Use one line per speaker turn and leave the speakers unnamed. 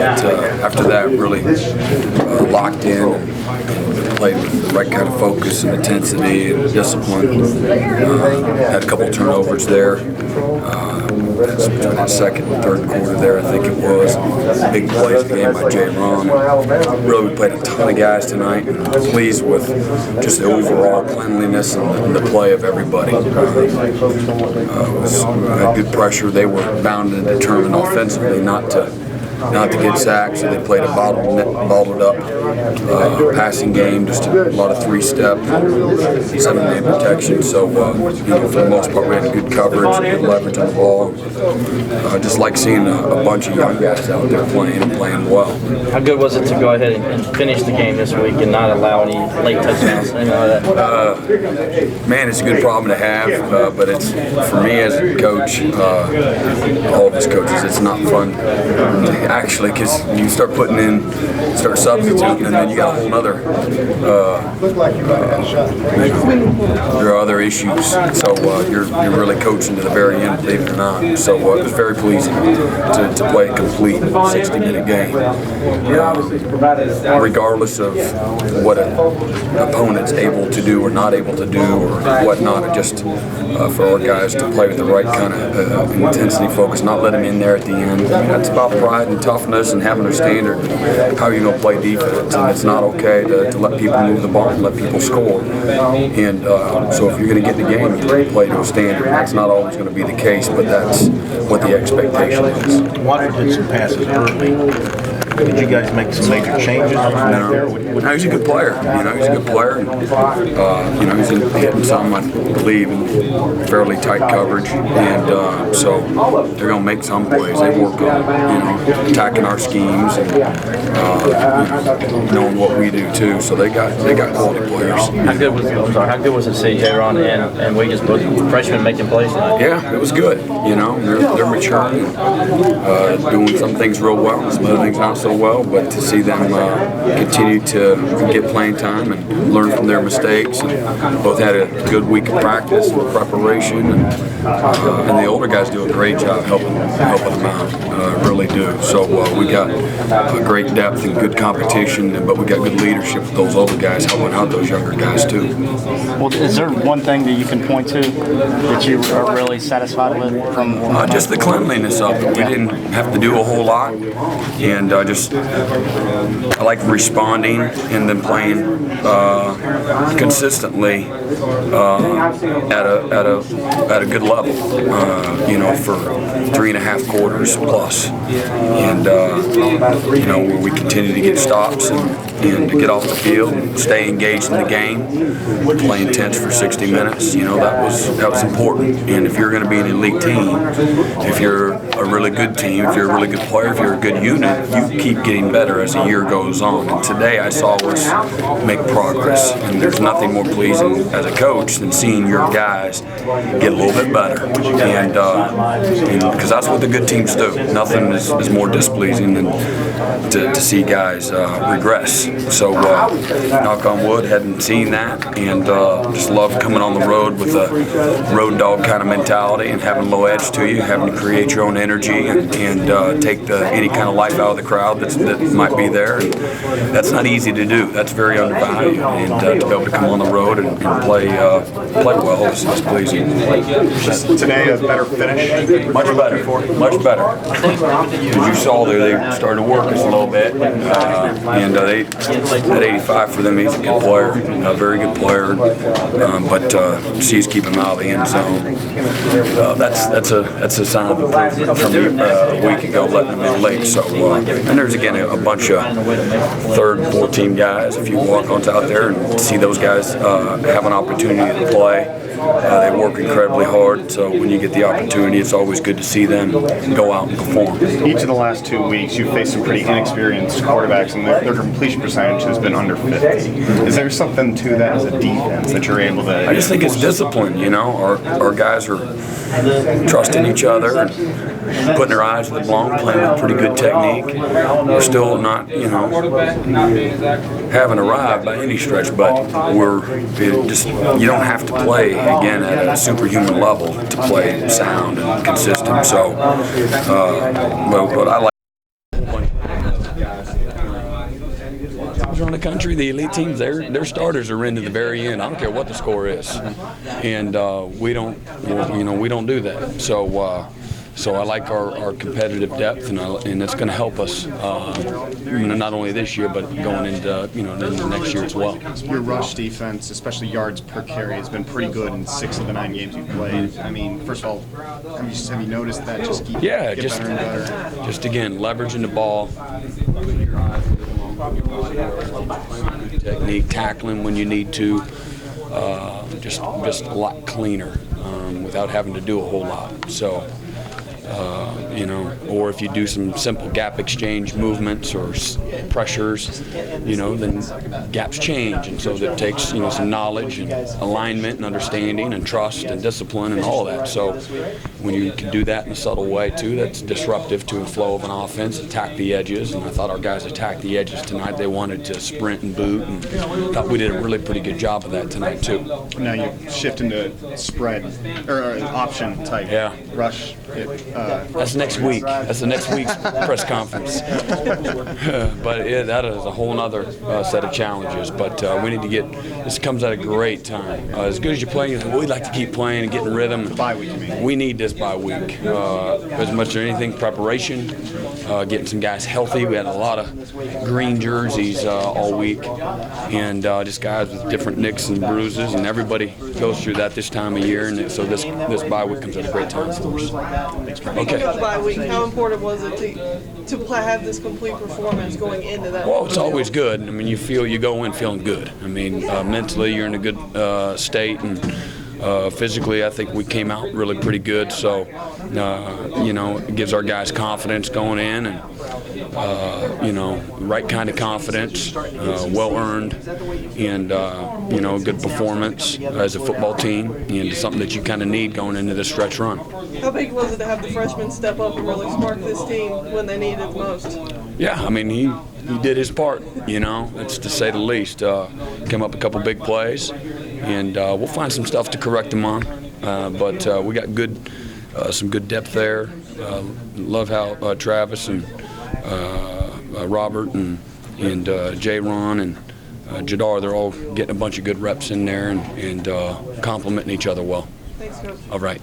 But after that, really locked in and played with the right kind of focus and intensity and discipline. Had a couple turnovers there. Between the second and third quarter there, I think it was. Big plays game by Jay Ron. Really, we played a ton of guys tonight. Pleased with just the overall cleanliness and the play of everybody. We had good pressure. They were bound and determined offensively not to get sacked, so they played a bottled up passing game, just a lot of three-step, 7-man protection. So, for the most part, we had good coverage, good leverage on the ball. Just like seeing a bunch of young guys out there playing well.
How good was it to go ahead and finish the game this week and not allow any late touchdowns?
Man, it's a good problem to have, but it's, for me as a coach, all of us coaches, it's not fun. Actually, because you start start substituting, and then you got a whole other, there are other issues. So you're really coaching to the very end, believe it or not. So it was very pleasing to play a complete 60-minute game. Regardless of what an opponent's able to do or not able to do or whatnot, just for our guys to play with the right kind of intensity, focus, not let them in there at the end. That's about pride and toughness and having a standard, how you're going to play defense. And it's not okay to let people move the ball and let people score. And so if you're going to get in the game, you have to play to a standard. That's not always going to be the case, but that's what the expectation is.
Watford did some passes early. Did you guys make some major changes there?
No, he's a good player. He's a good player. And, he's hitting some, I believe, in fairly tight coverage. And so they're going to make some plays. They work on, attacking our schemes and knowing what we do too. So they got quality players.
How good was it to see J. Ron and Wiggins, both freshmen, making plays tonight?
Yeah, it was good. They're maturing and doing some things real well, and some other things not so well, but to see them continue to get playing time and learn from their mistakes, and both had a good week of practice and preparation, and the older guys do a great job helping them out, really do. So we got great depth and good competition, but we got good leadership with those older guys helping out those younger guys too.
Well, is there one thing that you can point to that you are really satisfied with from
just the cleanliness of it. We didn't have to do a whole lot, and I like responding and then playing consistently at a good level, for 3.5 quarters plus, and where we continue to get stops and to get off the field and stay engaged in the game, play intense for 60 minutes. That was important. And if you're going to be an elite team, if you're a really good team, if you're a really good player, if you're a good unit, you keep getting better as the year goes on. And today I saw us make progress, and there's nothing more pleasing as a coach than seeing your guys get a little bit better. And because that's what the good teams do. Nothing is more displeasing than to see guys regress. So knock on wood, hadn't seen that, and just love coming on the road with a road dog kind of mentality and having a low edge to you, having to create your own energy and take any kind of life out of the crowd that might be there. And that's not easy to do. That's very undervalued, and to be able to come on the road and play well is pleasing.
Today, a better finish?
Much better. As you saw there, they started to work us a little bit, and at 85 for them, he's a good player, a very good player. But C's keep him out of the end zone. That's a sign of improvement from a week ago, letting him in late. So and there's again a bunch of third and fourth team guys. If you walk-ons out there and see those guys have an opportunity to play, they work incredibly hard. So when you get the opportunity, it's always good to see them go out and perform.
Each of the last 2 weeks, you've faced some pretty inexperienced quarterbacks, and their completion percentage has been under 50. Is there something to that as a defense that you're able to?
I just think it's discipline. Our guys are trusting each other and putting their eyes to the ball, playing with pretty good technique. We're still not, haven't arrived by any stretch, but you don't have to play again at a superhuman level to play sound and consistent. So, what I like. Around the country, the elite teams, their starters are into the very end. I don't care what the score is, and we don't do that. So I like our competitive depth, and it's going to help us, not only this year, but going into into next year as well.
Your rush defense, especially yards per carry, has been pretty good in 6 of the 9 games you've played. I mean, first of all, have you noticed that just get better and better?
Just again, leveraging the ball, technique, tackling when you need to, just a lot cleaner without having to do a whole lot. So. Or if you do some simple gap exchange movements or pressures, then gaps change, and so that takes some knowledge and alignment and understanding and trust and discipline and all of that. So when you can do that in a subtle way too, that's disruptive to the flow of an offense. Attack the edges, and I thought our guys attacked the edges tonight. They wanted to sprint and boot, and thought we did a really pretty good job of that tonight too.
Now you shift into spread or option type rush.
That's next week. That's the next week's press conference. But that is a whole other set of challenges. But we need to this comes at a great time. As good as you're playing, we'd like to keep playing and getting rhythm.
Bye week, you mean?
We need this bye week. As much as anything, preparation, getting some guys healthy. We had a lot of green jerseys all week, and just guys with different nicks and bruises, and everybody goes through that this time of year. And so this bye week comes at a great time for us.
Speaking of bye week, how important was it to have this complete performance going into that?
Well, it's always good. I mean, you go in feeling good. I mean, mentally you're in a good state, and physically I think we came out really pretty good. So, it gives our guys confidence going in, and right kind of confidence, well earned, and good performance as a football team, and something that you kind of need going into this stretch run.
How big was it to have the freshmen step up and really spark this team when they needed it most?
Yeah, I mean, he did his part, that's to say the least. Came up a couple big plays, and we'll find some stuff to correct them on. But we got some good depth there. Love how Travis and Robert and J-Ron and Jadar, they're all getting a bunch of good reps in there and complimenting each other well.
Thanks, Coach.
All right.